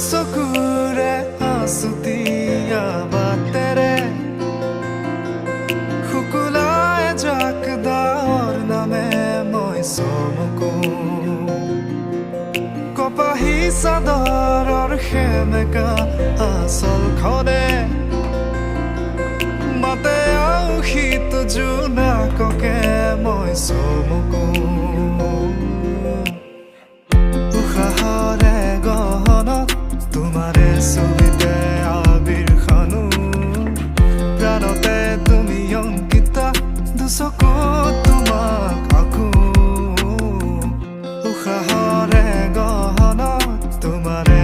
চকুৰে আছুতীয়া বাটেৰে শুকুলাই জাক দাৱৰ নামে মই চমকো কপাহী চাদৰৰ সেমেকা আঁচলখনে মাতে আউসীত জোনাককে মই চমকো উশাহৰে গহনত তোমাৰে ছবিতে আবিৰ খানো প্ৰাণতে তুমি অংকিতা দুচকুত তোমাক আঁকো উশাহৰে গহনত তোমাৰে